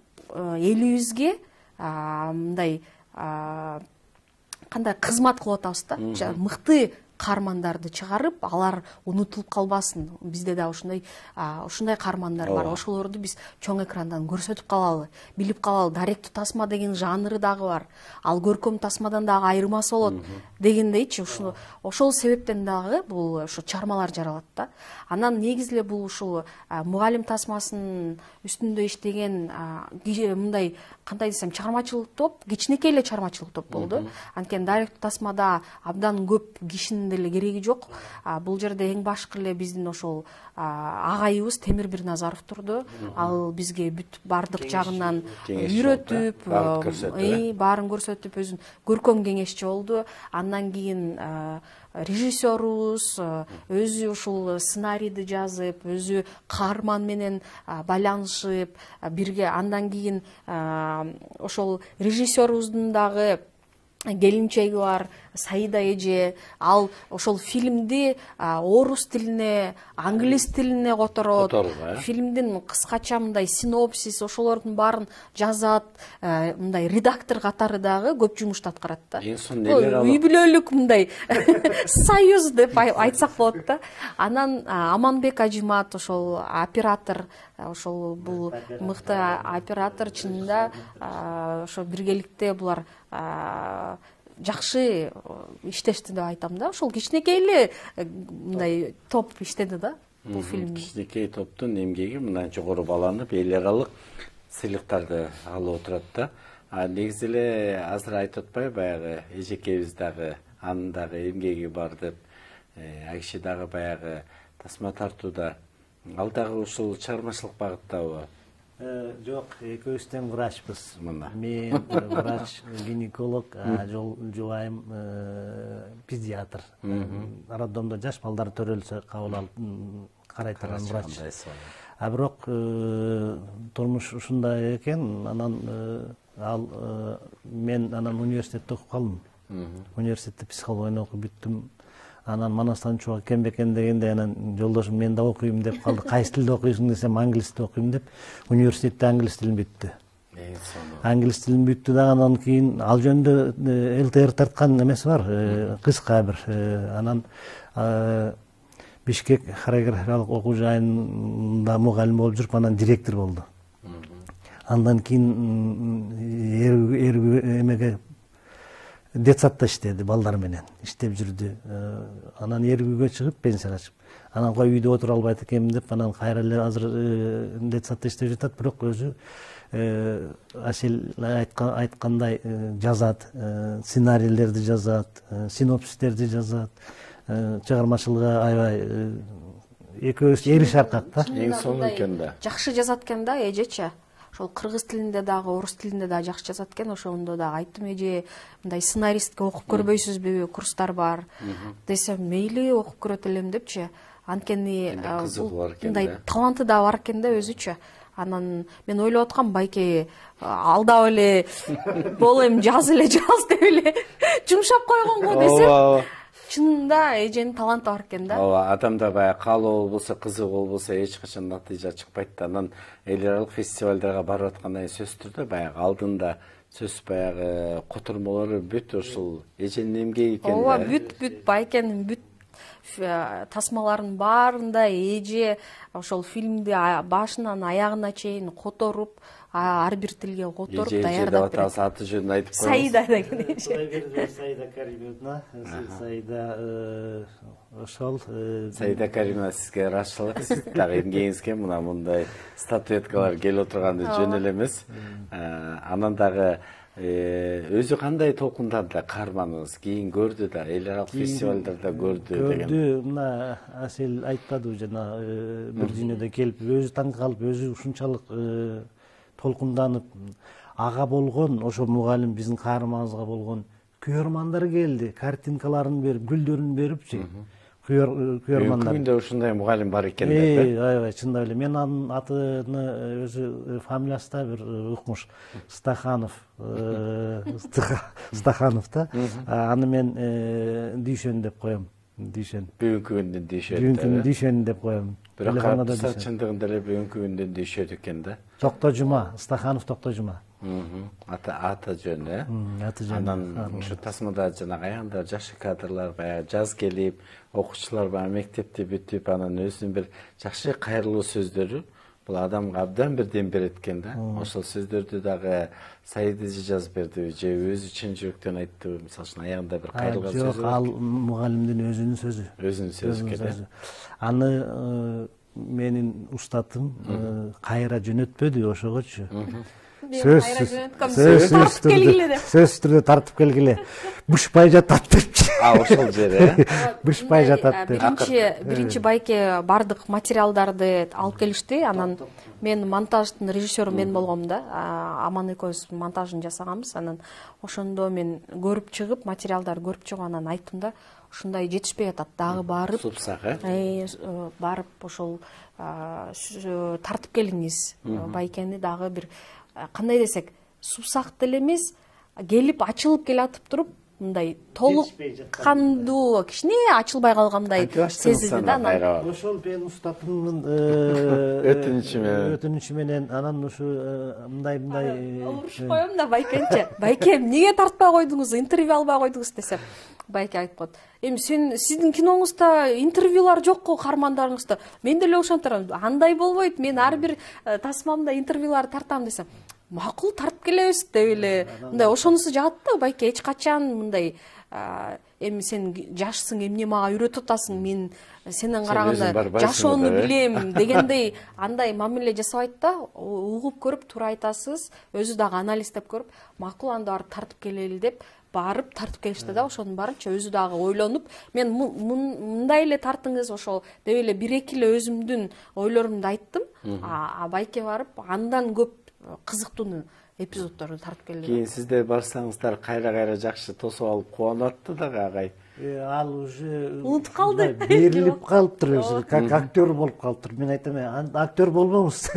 элибизге мындай кандай кызмат кылып атабыз да. Мыкты каармандарды чыгарып, алар унутулуп калбасын. Бизде да ушундай каармандар бар. Ошолорду биз чоң экрандан көрсөтүп калалы, билип калалы. Даректүү тасма деген жанры дагы бар. Ал көркөм тасмадан дагы айырмасы болот дегендейчи. Ошол себептен дагы бул ошо чыгармалар жаралат да. Анан негизи эле бул ушул мугалим тасмасынын үстүндө иштеген мындай кандай десем чыгармачылык топ, кичинекей эле чыгармачылык топ болду. Анткени даректүү тасмада абдан көп кишинин деле кереги жок. Бул жерде эң башкы эле биздин ошол агайыбыз Темир Бирназаров турду. Ал бизге бүт бардык жагынан үйрөтүп, баарын көрсөтүп, өзүн көркөм кеңешчи болду. Андан кийин режиссерубуз өзү ушул сценарийди жазып, өзү каарман менен байланышып, бирге андан кийин ошол режиссерубуздун дагы келинчеги бар, Саида эже, ал ошол фильмди орус тилине, англис тилине которот. Фильмдин кыскача мындай синопсис, ошолордун баарын жазат, мындай редактор катары дагы көп жумушту аткарат да. Үй бүлөлүк мындай союз деп айтсак болот да. Анан Аманбек Ажимат ошол оператор, ошол бул мыкты оператор, чынында ошо биргеликте булар жакшы иштешти деп айтам да. Ошол кичинекей эле мындай топ иштеди да бул фильмди. Кичинекей топтун эмгеги мындан жогору бааланып, эл аралык сыйлыктарды алып отурат да. Негизи эле азыр айтып атпайбы, баягы эжекебиз дагы анын дагы эмгеги бар деп, киши дагы баягы тасма тартууда. Ал дагы ушул чыгармачылык багыттабы? Жок, экөөбүз тең врачпыз. Мен врач, гинеколог, жубайым педиатр. Роддомдо жаш балдар төрөлсө кабыл алып карай турган врач. Бирок турмуш ушундай экен, анан мен университетте окуп калдым. Университетте психологияны окуп бүттүм. Анан Манастан чуга кем бекен дегенде анан жолдошум мен да окуйм деп калды. Кайсы тилде окуйсуң десем англис тилде окуйм деп, университетте англис тилин бүттү. Англис тилин бүттү да анан кийин ал жөнүндө ЛТР тарткан эмеси бар, кыска бир. Анан Бишкек хореографиялык окуу жайында мугалим болуп жүрүп, анан директор болду. Андан кийин эмеге детсадта иштеди, балдар менен иштеп жүрдү. Анан эргүүгө чыгып пенсияга чыгып, анан кой үйдө отура албайт экенмин деп, анан кайра эле азыр детсадта иштеп жатат, бирок өзү Асел айткандай жазат, сценарийлерди жазат, синопсистерди жазат, чыгармачылыгы аябай экөөбүз эриş аркак да. Эң сонун экен да. Жакшы жазат экен да эжечи. Ошол кыргыз тилинде дагы, орус тилинде дагы жакшы жазат экен. Ошондо дагы айттым, эже мындай сценаристке окуп көрбөйсүзбү, курстар бар десем, мейли окуп көрөт элем депчи. Анткени мындай таланты да бар экен да өзүчө. Анан мен ойлоп аткам, байке алдап эле болем, жаз деп эле жумшап койгон го десем. Чынында эженин таланты бар экен да. Ооба, адамда баягы каалоо болбосо, кызык болбосо эч качан натыйжа чыкпайт да. Анан эл аралык фестивалдарга барып аткандан кийин сөз түрдө баягы алдында сөз баягы котормолору бүт ушул эженин эмгеги экен. Ооба, бүт байкенин бүт тасмаларынын баарында эже ошол фильмди башынан аягына чейин которуп, ар бир тилге которуп даярдап берет. Аты жөнүн айтып коюңуз. Саида деген эже. Саида Каримовна, Саида ошол Саида Каримовна, сизге ыраазычылык. Сиз дагы эмгегиңизге мына мындай статуэткалар келип отурганды жөн эле эмес. Анан дагы өзү кандай толкундарды каарманыңыз кийин көрдү да, эл аралык фестивалдарда көрдү деген. Көрдү, мына Асел айтпадыбы жана бир дүйнөдө келип, өзү таң калып, өзү ушунчалык толкунданып, ага болгон, ошо мугалим биздин каарманыбызга болгон күйөрмандар келди, картинкаларын берип, гүлдөрүн берипчи. Күйөрмандар. Күндө ушундай мугалим бар экен деп. Аябай, чындап эле. Мен анын атыны өзү фамилиясы да бир укмуш, Стаханов да. Аны мен Дүйшөн деп коем. Дүйшөн. Бүгүнкү күндүн Дүйшөн. Бүгүнкү күндүн Дүйшөн деп коем. Бирок чындыгында эле бүгүнкү күндүн Дүйшөн экен да. Токтожума, Стаханов Токтожума. Ата жөнү, Аты жөнү. Анан ушу тасмада жанагы аягында жакшы кадрлар баягы жаз келип, окуучулар баягы мектепти бүтүп, анан өзүнүн бир жакшы кайрылуу сөздөрү бул адамга абдан бир дем берет экен да. Ошол сөздөрдү дагы Саид эже жазып бердиби же өзү чын жүрөктөн айттыбы? Мисалы үчүн аягында бир кайрылган сөзү. Жок, ал мугалимдин өзүнүн сөзү. Өзүнүн сөзү экен. Аны менин устатым кайра жөнөтпөдү ошогочу. Сөзсүз түрдө тартып келгиле. Бышпай жатат депчи. Ошол жери. Бышпай жатат деп. Биринчи байке бардык материалдарды алып келишти. Анан мен монтаждын режиссеру мен болгом да. Аман экөөбүз монтажын жасаганбыз. Анан ошондо мен көрүп чыгып, материалдарды көрүп чыгып, анан айттым да, ушундай жетишпей атат. Дагы барып, супсак, барып ошол тартып келиңиз. Байкени дагы бир кандай десек, супсак деле эмес, келип ачылып келатып туруп, мындай толук кандуу, кичине ачылбай калгандай сезилди да. Ошол мен устатымдын өтүнүчү менен анан ушу мындай урушуп коем да байкенчи. Байке, эмнеге тартпай койдуңуз, интервью албай койдуңуз десем, байке айтып коет. Эми сиздин киноңузда интервьюлар жокко, каармандарыңызда. Мен деле ошентирем. Андай болбойт. Мен ар бир тасмамда интервьюлар тартам десем, макул тартып келебиз деп эле. Мындай ошонусу жагат да, байке, эч качан мындай эми сен жашсың, эмне мага үйрөтүп атасың, мен сенен караганда жашоону билем дегендей андай мамиле жасабайт да. Угуп көрүп туура айтасыз, өзү дагы анализдеп көрүп, макул анда барып тартып келели деп барып тартып келишти да. Ошонун баарынча өзү дагы ойлонуп, мен мындай эле тартыңыз ошол деп эле бир-эки эле өзүмдүн ойлорумду айттым. Байке барып андан көп кызыктуу эпизоддорду тартып келди. Кийин сиздер барсаңыздар кайра жакшы тосуп алып кубанып атты дагы агай. Ал уже унутуп калды. Берилип калыптыр өзү, как актер болуп калыптыр. Мен айтам, актер болбоңуз.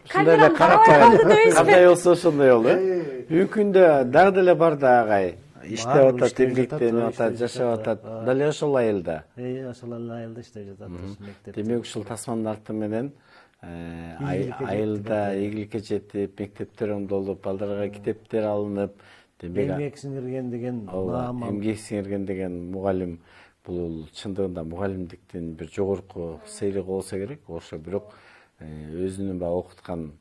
Камераны карабай калды дебейсизби? Кандай болсо ошондой болду. Бүгүнкү күндө дагы деле бар да агай. Иштеп атат, эмгектенип атат, жашап атат. Дали ошол айылда. Ошол айылда иштеп жатат. Демек ушул тасманын арты менен айылда ийгиликке жетип, мектептер оңдолуп, балдарга китептер алынып, демек эмгек сиңирген деген эмгек сиңирген деген мугалим бул чындыгында мугалимдиктин бир жогорку сыйлыгы болсо керек. Ошо бирок өзүнүн баягы окуткан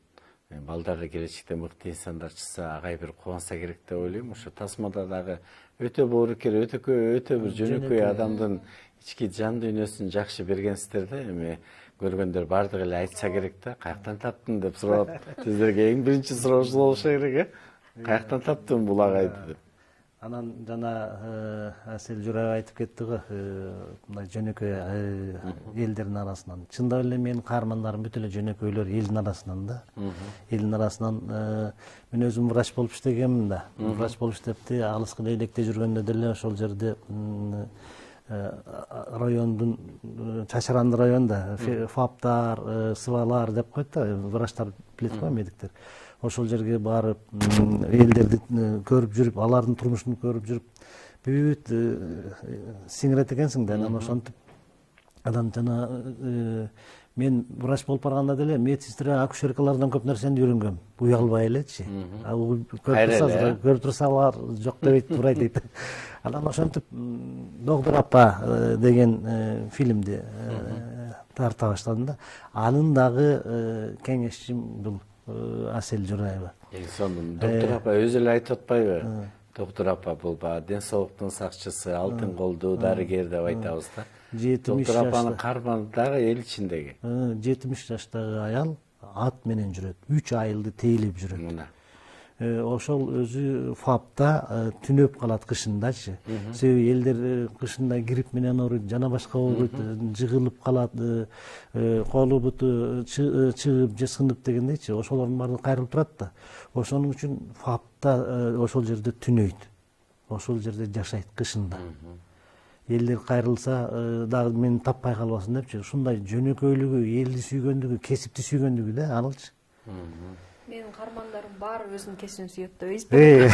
балдары келечекте мыкты инсандар чыкса, агай бир кубанса керек деп ойлойм. Ошо тасмада дагы өтө боорукер, өтө бир жөнөкөй адамдын ички жан дүйнөсүн жакшы бергенсиздер да. Эми көргөндөр бардыгы эле айтса керек да, каяктан таптың деп сурап, сиздерге эң биринчи суроо ушул болушу керек, каяктан таптың бул агайды деп. Анан жана Асел Журай айтып кетти го, мындай жөнөкөй элдердин арасынан. Чындап эле менин каармандарым бүт эле жөнөкөйлөр элдин арасынан да. Элдин арасынан мен өзүм врач болуп иштегенмин да. Врач болуп иштепти, алыскы Лейлекте жүргөндө деле ошол жерде райондун Чачаранды районда фаптар, сыбалар деп коет да, врачтар билет го, медиктер. Ошол жерге барып, элдерди көрүп жүрүп, алардын турмушун көрүп жүрүп, бүт сиңирет экенсиң да. Анан ошентип анан жана мен врач болуп барганда деле медсестра, акушеркалардан көп нерсени үйрөнгөм. Уялбай элечи. Көрүп турсалар жок дебейт, туура айтат. Анан ошентип Доктор апа деген фильмди тарта баштадым да. Анын дагы кеңешчим бул Асел Жураева. Доктор апа өзү эле айтып атпайбы? Доктор апа бул ден соолуктун сакчысы, алтын колдуу дарыгер деп айтабыз да. Доктор апанын каарманы дагы эл ичиндеги. 70 жаштагы аял ат менен жүрөт. 3 айылды тейлеп жүрөт. Ошол өзү фапта түнөп калат кышындачы. Себеби элдер кышында грипп менен ооруйт, жана башка ооруйт, жыгылып калат, колу буту чыгып же сынып дегендейчи. Ошолордун баары кайрылып турат да. Ошонун үчүн фапта ошол жерде түнөйт. Ошол жерде жашайт кышында. Элдер кайрылса дагы мени таппай калбасын депчи. Ушундай жөнөкөйлүгү, элди сүйгөндүгү, кесипти сүйгөндүгү да анылчы. Менин каармандарым баары өзүнүн кесибин сүйөт деп эсептейм.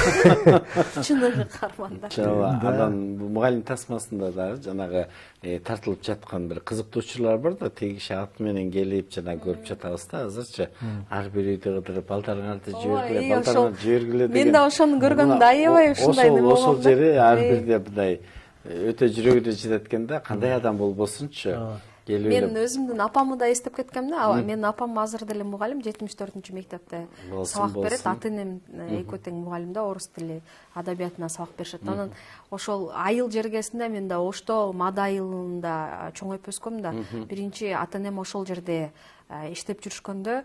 Чыныгы каармандар. Анан мугалим тасмасында дагы жанагы тартылып жаткан бир кызыктуучулар бар да, теги киши аты менен келип жана көрүп жатабыз да азырчы. Ар бир үйдө кыдырып балдарыңарды жибергиле, балдарыңарды жибергиле деген. Мен да ошону көргөндө аябай ушундай неме болгом. Ошол жери ар бирде мындай өтө жүрөгүнө жетет экен да, кандай адам болбосунчу. Мен өзүмдүн апамды да эстеп кеткем да. Менин апам азыр деле мугалим, 74-мектепте сабак берет. Ата энем экөө тең мугалим да, орус тили адабиятына сабак беришет. Анан ошол айыл жергесинде мен да Оштоо Мада айылында чоңоюп өскөм да. Биринчи ата энем ошол жерде иштеп жүрүшкөндө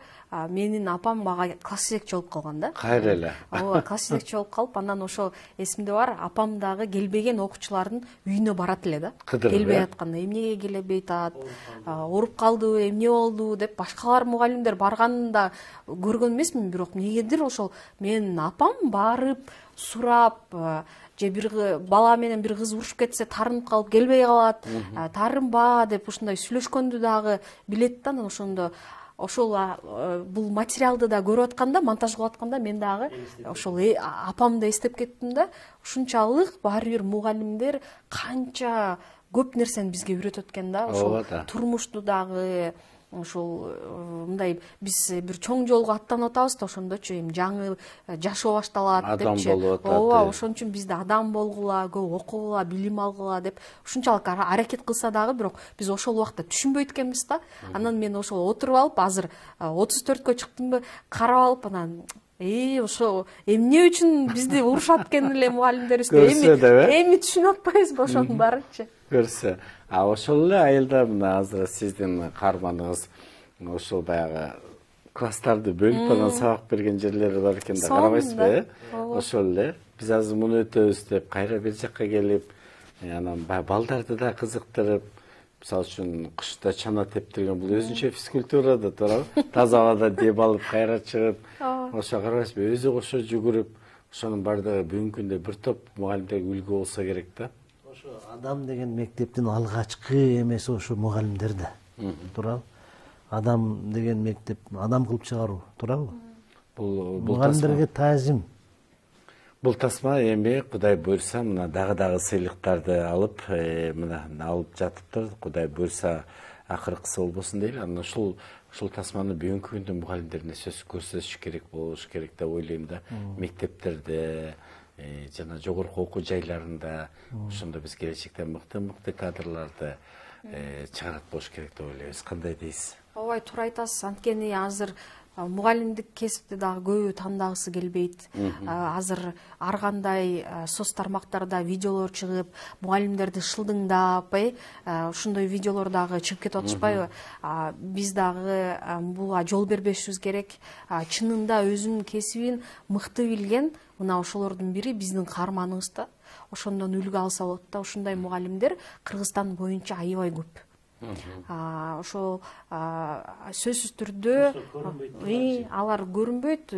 менин апам мага класс жетекчи болуп калган да. Кайра эле. Ооба, класс жетекчи болуп калып, андан ошо эсимде бар, апам дагы келбеген окуучулардын үйүнө барат эле да. Келбей атканда эмнеге келбей атат, ооруп калдыбы, эмне болду деп башкалар мугалимдер барганын да көргөн эмесмин, бирок эмнегедир ошол менин апам барып сурап, же бир бала менен бир кыз урушуп кетсе тарынып калып келбей калат, тарынба деп ушундай сүйлөшкөндү дагы билет да. Ошондо ошол бул материалды да көрүп атканда, монтаж кылып атканда мен дагы ошол апамды эстеп кеттим да. Ушунчалык баары бир мугалимдер канча көп нерсени бизге үйрөтөт экен да. Ошол турмушту дагы ошол мындай биз бир чоң жолго аттанып атабыз да, ошондочу эми жаңы жашоо башталат депчи. Ооба, ошон үчүн бизде адам болгула, көп окугула, билим алгыла деп ушунчалык аракет кылса дагы, бирок биз ошол убакта түшүнбөйт экенбиз да. Анан мен ошол отуруп алып, азыр 34кө чыктымбы, карап алып, анан ошо эмне үчүн бизди урушат экен эле мугалимдерибизди, эми түшүнүп атпайбызбы ошонун баарынчы. Көрсө, ошол эле айылда мына азыр сиздин каарманыңыз ошол баягы класстарды бөлүп анан сабак берген жерлери бар экен да, карабайсызбы? Ошол эле биз азыр муну өтөбүз деп кайра бир жакка келип, анан балдарды да кызыктырып, мисалы үчүн кышта чана тептирген бул өзүнчө физкультура да туурабы? Таза абада деп алып кайра чыгып, ошо карабайсызбы? Өзү кошо жүгүрүп, ошонун бардыгы бүгүнкү күндө бир топ мугалимдерге үлгү болсо керек да. Адам деген мектептин алгачкы эмеси ошо мугалимдер да. Туурабы? Адам деген мектеп адам кылып чыгаруу, туурабы? Бул мугалимдерге таазим. Бул тасма эми Кудай буйрса мына дагы сыйлыктарды алып, мына алып жатыптыр. Кудай буйрса акыркысы болбосун дейли. Анан ушул тасманы бүгүнкү күндө мугалимдерине сөз көрсөтүш керек болуш керек деп ойлойм да. Мектептерде жана жогорку окуу жайларында ошондо биз келечекте мыкты кадрларды чыгарат болуш керек деп ойлойбуз. Кандай дейсиз? Ооба, туура айтасыз. Анткени азыр мугалимдик кесипти дагы көбү тандагысы келбейт. Азыр ар кандай соц тармактарда видеолор чыгып, мугалимдерди шылдыңдап, ушундай видеолор дагы чыгып кетип атышпайбы? Биз дагы буга жол бербешибиз керек. Чынында өзүнүн кесибин мыкты билген мына ошолордун бири биздин каарманыбыз да. Ошондон үлгү алса болот да. Ушундай мугалимдер Кыргызстан боюнча аябай көп. Ошол сөзсүз түрдө алар көрүнбөйт,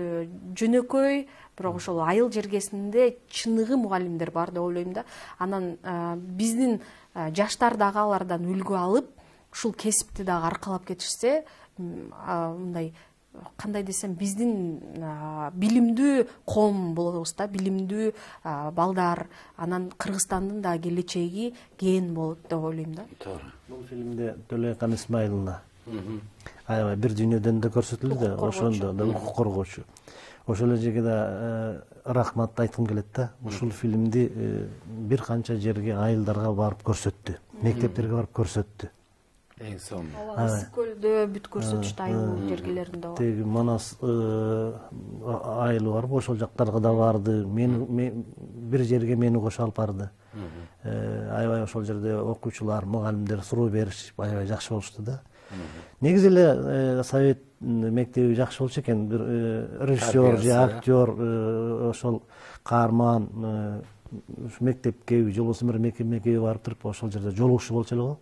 жөнөкөй, бирок ошол айыл жергесинде чыныгы мугалимдер бар деп ойлойм да. Анан биздин жаштар дагы алардан үлгү алып, ушул кесипти дагы аркалап кетишсе, мындай кандай десем, биздин билимдүү коом болобуз да, билимдүү балдар, анан Кыргызстандын да келечеги кең болот деп ойлойм да. Туура. Бул фильмде Төлөйкан Исмайыловна аябай бир дүйнөдөн да көрсөтүлдү да, ошондо да укук коргоочу. Ошол эле жерге да рахмат айткым келет да. Ушул фильмди бир канча жерге, айылдарга барып көрсөттү, мектептерге барып көрсөттү. Эң сонун. Ысык көлдө бүт көрсөтүштү айыл жергелеринде. Теги Манас айылы бар, ошол жактарга да барды. Мен бир жерге мени кошо алып барды. Аябай ошол жерде окуучулар, мугалимдер суроо беришип, аябай жакшы болушту да. Негизи эле Совет мектеби жакшы болчу экен. Бир режиссер же актер ошол каарман мектепке же болбосо бир мекемеге барып туруп ошол жерде жолугушуу болчу эле го.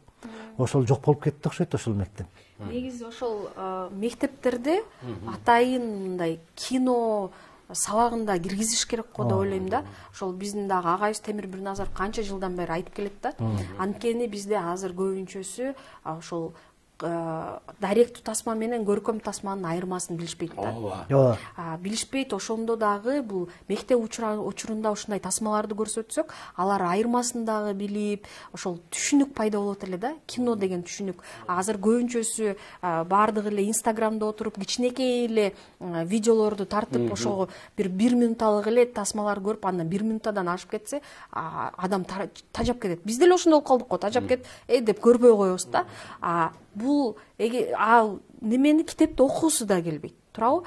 Ошол жок болуп кетти окшойт ошол мектеп. Негизи ошол мектептерде атайын мындай кино сабагында киргизиш керек го деп ойлойм да. Ошол биздин дагы агайыбыз Темир Бирназаров канча жылдан бери айтып келет да. Анткени бизде азыр көбүнчөсү ошол даректүү тасма менен көркөм тасманын айырмасын билишпейт да. Ооба. Билишпейт, ошондо дагы бул мектеп учурунда ушундай тасмаларды көрсөтсөк, алар айырмасын дагы билип, ошол түшүнүк пайда болот эле да, кино деген түшүнүк. Азыр көбүнчөсү баардыгы эле Инстаграмда отуруп, кичинекей эле видеолорду тартып, ошого бир минуталык эле тасмалар көрүп, андан 1 минутадан ашып кетсе, адам тажап кетет. Биз деле ошондой болуп калдык го, тажап кетип, деп көрбөй коебуз да. Бул немени китепти окуусу да келбейт, туурабы?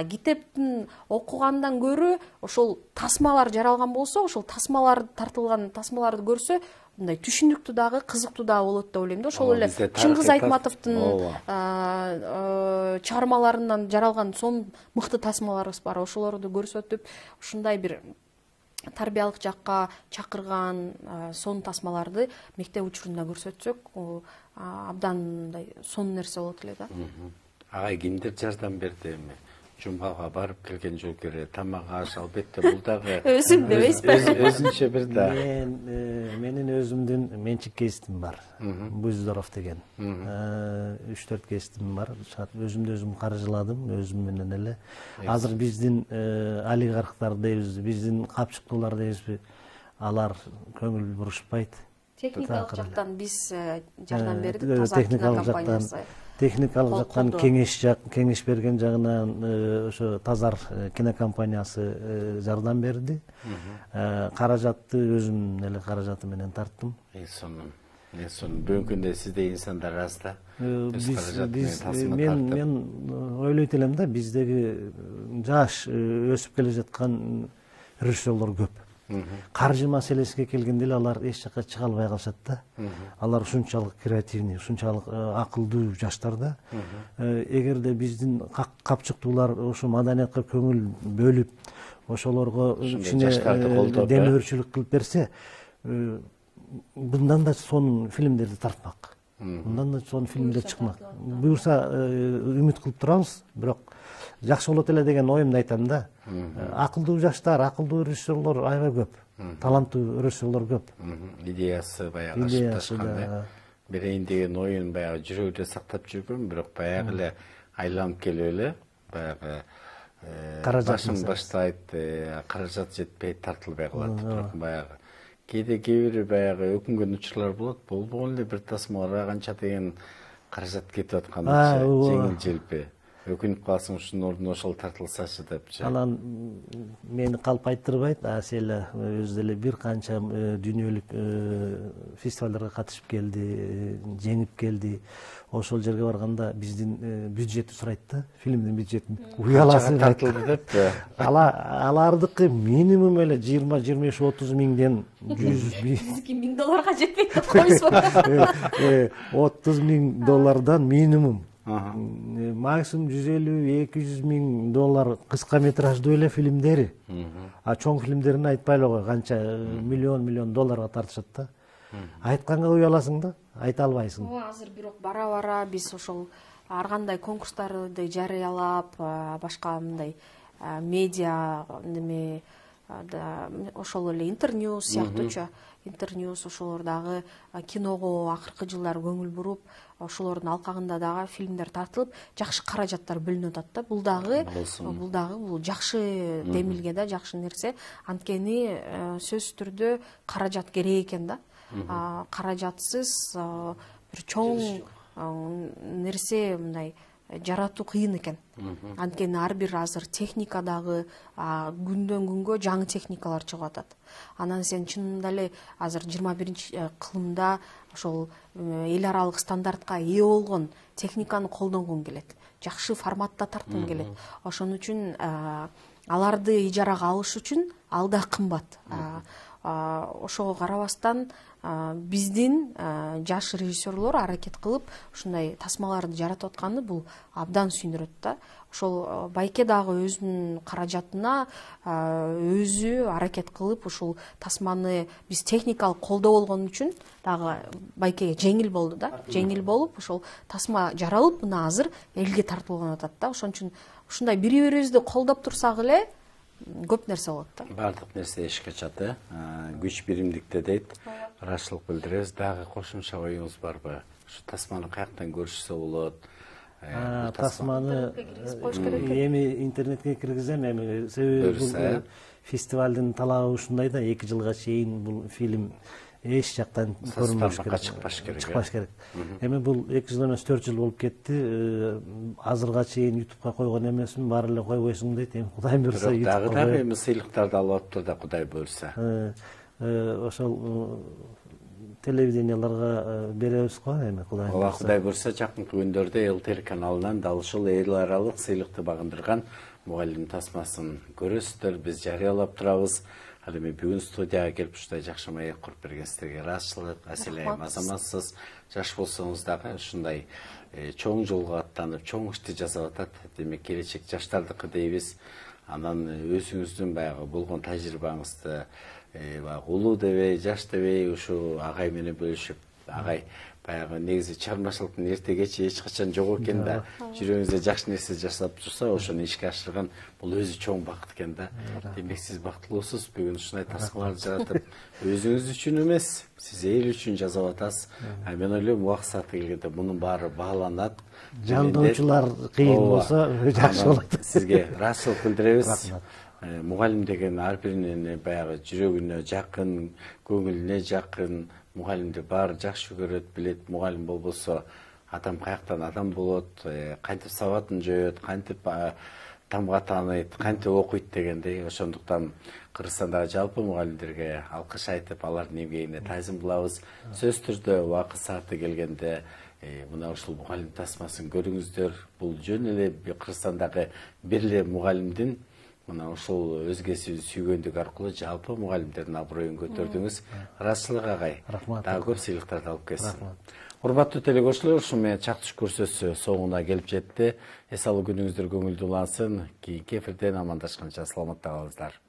Китептин окугандан көрө ошол тасмалар жаралган болсо, ошол тасмалар тартылган тасмаларды көрсө, мындай түшүнүктүү дагы, кызыктуу дагы болот деп ойлойм да. Ошол эле Чыңгыз Айтматовдун чыгармаларынан жаралган сон мыкты тасмаларыбыз бар. Ошолорду көрсөтүп, ушундай бир тарбиялык жакка чакырган сон тасмаларды мектеп учурунда көрсөтсөк, абдан мындай сон нерсе болот эле да. Агай кимдер жардам берди эми? Жумгага барып келген жол кере, тамак аш, албетте бул дагы өзүм дебейсизби? Өзүнчө бир да. Менин өзүмдүн менчик кесиптим бар. Буздоров деген. 3-4 кесиптим бар. Өзүмдү өзүм каржыладым, өзүм менен эле. Азыр биздин олигархтар дейбиз, биздин капчыктуулар дейбизби, алар көңүл бурушпайт. Техникалык жактан биз жардам бердик, таза кинокомпаниясы. Техникалык жактан кеңеш берген жагынан ошо Тазар кинокомпаниясы жардам берди. Каражатты өзүм эле каражаты менен тарттым. Сонун. Бүгүнкү күндө сизде инсандар аз да. Мен ойлойт элем да, биздеги жаш өсүп келе жаткан режиссерлор көп. Каржы маселесине келгенде эле алар эч жакка чыга албай калышат да. Алар ушунчалык креативный, ушунчалык акылдуу жаштар да. Эгерде биздин капчыктуулар ошо маданиятка көңүл бөлүп, ошолорго кичине демөөрчүлүк кылып берсе, мындан да сонун фильмдерди тартмак. Мындан да сонун фильмдер чыкмак. Буюрса үмүт кылып турабыз, бирок жакшы болот эле деген оюмду айтам да. Акылдуу жаштар, акылдуу режиссерлор аябай көп. Таланттуу режиссерлор көп. Идеясы баягы ашыпташкан. Берейин деген оюн баягы жүрөгүдө сактап жүргөн, бирок баягы эле айланып келип эле баягы башын баштайт, каражат жетпейт, тартылбай калат. Бирок баягы кээде кээ бири баягы өкүнгөн учурлар болот. Болбогон эле бир тасмаларга канча деген каражат кетип атканычы, жеңил желпи. Өкүнүп калсаң ушунун ордуна ошол тартылсачы депчи. Анан мени калп айттырбайт, сели өзү деле бир канча дүйнөлүк фестивалдарга катышып келди, жеңип келди. Ошол жерге барганда биздин бюджетти сурайт да, фильмдин бюджетин. Уяласың тартылды деп. Алардыкы минимум эле 20-25-30 миңден 100 биздики $1000 жетпейт деп койсуңбу? $30,000 минимум. Максимум $150-200,000 кыска метраждуу эле фильмдери. Чоң фильмдерин айтпай эле кой, канча миллион долларга тартышат да. Айтканга уяласың да, айта албайсың. Азыр бирок бара-бара биз ошол ар кандай конкурстарды жарыялап, башка мындай медиа неме ошол эле Интерньюз сыяктуучу, Интерньюз ошолор дагы киного акыркы жылдары көңүл буруп, ошолордун алкагында дагы фильмдер тартылып, жакшы каражаттар бөлүнүп атат да. Бул дагы бул жакшы демилге да, жакшы нерсе. Анткени сөзсүз түрдө каражат керек экен да. Каражатсыз бир чоң нерсе мындай жаратуу кыйын экен. Анткени ар бир азыр техника дагы күндөн күнгө жаңы техникалар чыгып атат. Анан сен чынында эле азыр 21-кылымда ошол эл аралык стандартка ээ болгон техниканы колдонгуң келет. Жакшы форматта тарткың келет. Ошон үчүн аларды ижарага алыш үчүн ал да кымбат. Ошого карабастан биздин жаш режиссерлор аракет кылып ушундай тасмаларды жаратып атканы бул абдан сүйүндүрөт да. Ошол Байке дагы өзүнүн каражатына өзү аракет кылып ушул тасманы биз техникалык колдоо болгон үчүн дагы Байкеге жеңил болду да. Жеңил болуп ошол тасма жаралып мына азыр элге тартылып атат да. Ошон үчүн ушундай бири-бирибизди колдоп турсак эле көп нерсе болот да. Бардык нерсе эшикке чаты. Күч биримдикте дейт. Ырашчылык билдиребиз. Дагы кошумча оюңуз барбы? Ушу тасманы каяктан көрүшсө болот? Тасманы эми интернетке киргизем, эми себеби бул фестивалдын талабы ушундай да, 2 жылга чейин бул фильм эч жактан көрүнбөш керек. Чыкпаш керек. Эми бул 2 жылдан эмес 4 жыл болуп кетти. Азырга чейин YouTube'га койгон эмесмин, баары эле койбойсуң дейт. Эми Кудай буйрса дагы эми сыйлыктарды алып атыптыр да, Кудай буйрса. Ошол телевиденияларга беребиз го эми Кудай буйрса. Кудай буйрса жакынкы күндөрдө Эл телеканалынан дал ушул эл аралык сыйлыкты багындырган мугалим тасмасын көрөсүздөр, биз жарыялап турабыз. Ал эми бүгүн студияга келип ушундай жакшы маек куруп бергенсиздерге ыраазычылык. Аселайым азаматсыз, жаш болсоңуз дагы ушундай чоң жолго аттанып, чоң ишти жасап атат. Демек келечек жаштардыкы дейбиз. Анан өзүңүздүн баягы болгон тажрыйбаңызды улуу дебей, жаш дебей ушу агай менен бөлүшүп, агай баягы негизи чыгармачылыктын эртегечи эч качан жок экен да. Жүрөгүңүздө жакшы нерсе жасап турса, ошону ишке ашырган бул өзү чоң бакыт экен да. Демек сиз бактылуусуз, бүгүн ушундай тасмаларды жаратып, өзүңүз үчүн эмес, сиз эл үчүн жасап атасыз. Мен ойлойм, убакыт сааты келгенде мунун баары бааланат. Жандоочулар кыйын болсо жакшы болот. Сизге ыраазычылык билдиребиз. Мугалим деген ар биринин баягы жүрөгүнө жакын, көңүлүнө жакын, мугалимди баары жакшы көрөт, билет. Мугалим болбосо адам каяктан адам болот, кантип сабатын жоет, кантип тамга тааныйт, кантип окуйт дегендей. Ошондуктан Кыргызстандагы жалпы мугалимдерге алкыш айтып, алардын эмгегине таазим кылабыз. Сөзсүз түрдө убакыт сааты келгенде мына ушул мугалим тасмасын көрүңүздөр. Бул жөн эле Кыргызстандагы бир эле мугалимдин мына ушул өзгесин сүйгөндүк аркылуу жалпы мугалимдердин аброюн көтөрдүңүз. Ыраазычылык агай. Дагы көп сыйлыктарды алып келсин. Урматтуу телекөрүүчүлөр, ушу менен чактыш көрсөтүүсү соңуна келип жетти. Эс алуу күнүңүздөр көңүлдүү улансын. Кийинки эфирден амандашканча саламатта калыңыздар.